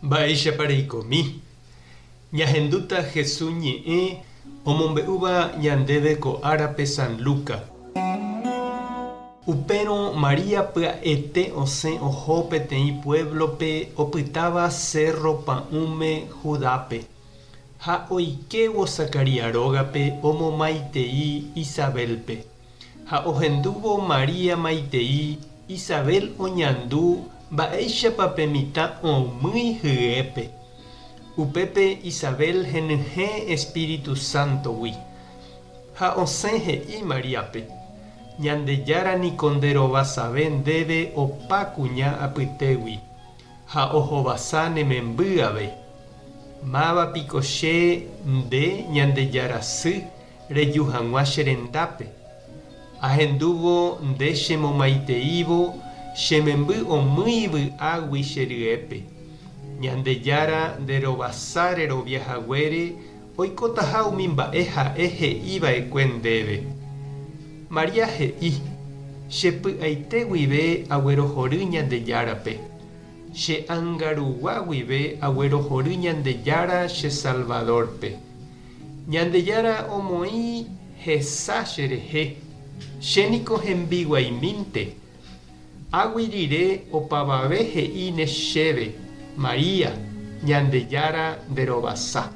Mba'éicha reikomi. Ñahendúta Jesús ñe'ẽ omombe'úva ñandéve ko árape San Luca. Upérõ María pya'ete osẽ oho peteĩ pueblope opytáva Cerro Pa'ũme Judápe. Ha oikevo Zacaria rógape omomaitei Isabelpe. Ha ohendúvo María maitei Isabel oñandu mba'éichapa pe mitã omýi hyépe. Upépe Isabel henyhẽ Espíritu Santogui. Ha osẽ he'i Mariápe: Ñandejára niko nderovasave ndéve opa kuña apytégui, ha ohovasa ne membyave. Mávapiko che nde Ñandejára sy reju hag̃ua che rendápe. Ahendúvo nde chemomaiteívo che memby omýi vy'águi che ryépe. Ñandejára nderovasa reroviahaguére oikótaha umi mba'e ha'e he'íva'ekue ndéve. María he'i: chepy'aite guive aguerohory Ñandejárape. Che angarugua guive aguerohory Ñandejára che Salvadorpe. Ñandejára omoĩ hesa cherehe. Chéniko hembiguaimínte. Águi rire opavave he'i ne chéve: María, Ñandejára nderovasa.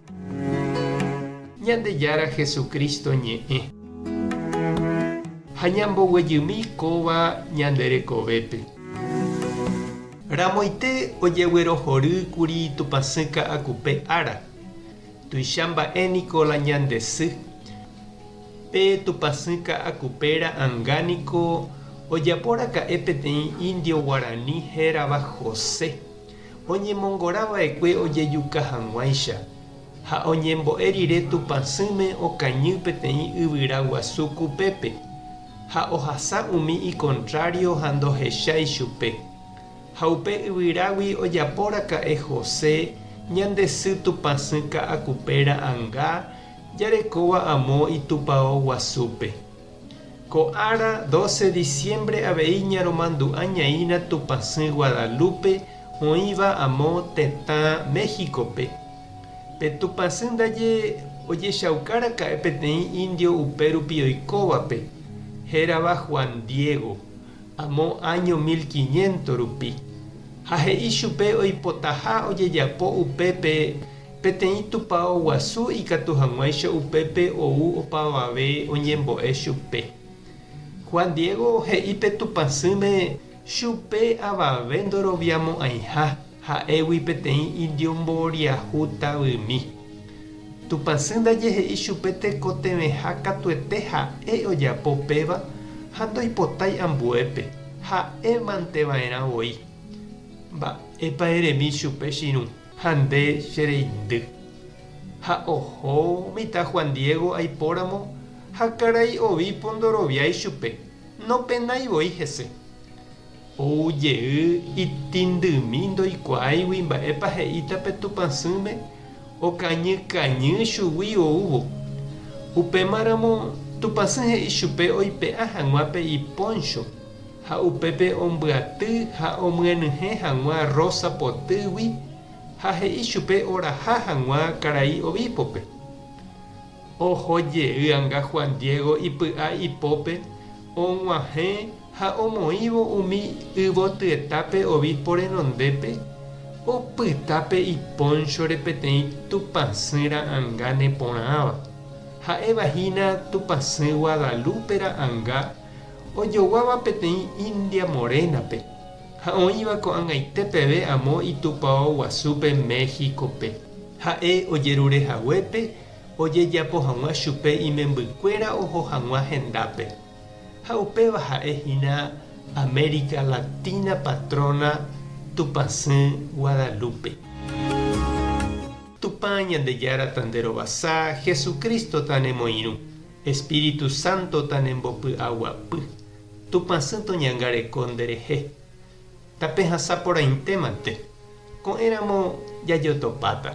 Ñandejára Jesucristo ñe'ẽ. Ha ñamboguejymi kóva ñanderekovépe. Ramoite ojeguerohorýkuri Tupãsy Ka'akupe ára. Tuicha mba'éniko la ñandesy. Pe Tupãsy Ka'akupéra ãngániko ojaporaka'e peteĩ indio guarani hérava José. Oñemongorava'ekue ojejuka hag̃uáicha ha oñembo'e rire Tupãsýme okañy peteĩ yvyra guasu kupépe. Ha ohasa umi icontrario ha ndohecha ichupe. Ha upe yvyrágui ojaporaka'e José ñandesy Tupãsy Ka'akupéra ãnga jarekóva amo itupão guasúpe. Ko ára 12 diciembre avei ñaromandu'añaína Tupãsy Guadalupe oĩva amo tetã Méxicope. Pe Tupãsy ndaje ojechaukáraka'e peteĩ indio upérupi oikóvape. Hérava Juan Diego, amo año 1500 rupi. Ha he'i chupe oipotaha ojejapo upépe peteĩ tupão guasu ikatu hag̃uáicha upépe ou opavave oñembo'e chupe. Juan Diego he'i pe Tupãsýme chupe avave ndoroviamo'ãiha ha'égui peteĩ indio mboriahu tavými. Tupãsy ndaje he'i chupe tekotevẽha katuete ha'e ojapo péva ha ndoipotái ambuépe ha'émanteva'erã voi. Mba'épa eremi chupe chirũ ha nde chereindy. Ha oho mitã Juan Diego aipóramo ha karai ovípo ndoroviái chupe. Nopenaivoi hese. Oujey itindymi ndoikuaáigui mba'épa he'íta pe Tupãsýme okañykañy chugui oúvo. Upémaramo Tupãsy he'i chupe oipe'a hag̃uápe iponcho ha upépe ombyaty ha omyenyhẽ hag̃ua rosa potýgui ha he'i chupe oraha hag̃ua karai ovípope. Ohojey anga Juan Diego ipy'a ipópe og̃uahẽ ha omoĩvo umi yvotyetápe ovípo renondépe opytápe iponchore peteĩ Tupãsýra ãnga neporãva. Ha'evahína Tupãsy Guadalupera ãnga ojoguáva peteĩ India Morénape ha oĩva ko ãgaite peve amo itupão guasúpe Méxicope. Ha'e ojerurehaguépe ojejapo hag̃ua chupe imembykuéra oho hag̃ua hendápe. Ha upéva ha'ehína América Latina patrona Tupãsy Guadalupe. Tupã Ñandejára tanderovasa, Jesucristo tanemoirũ, Espíritu Santo tanembopy'aguapy. Tupãsy toñangareko nderehe. Tape hasã porãitémante. Ko'ẽramo jajotopáta.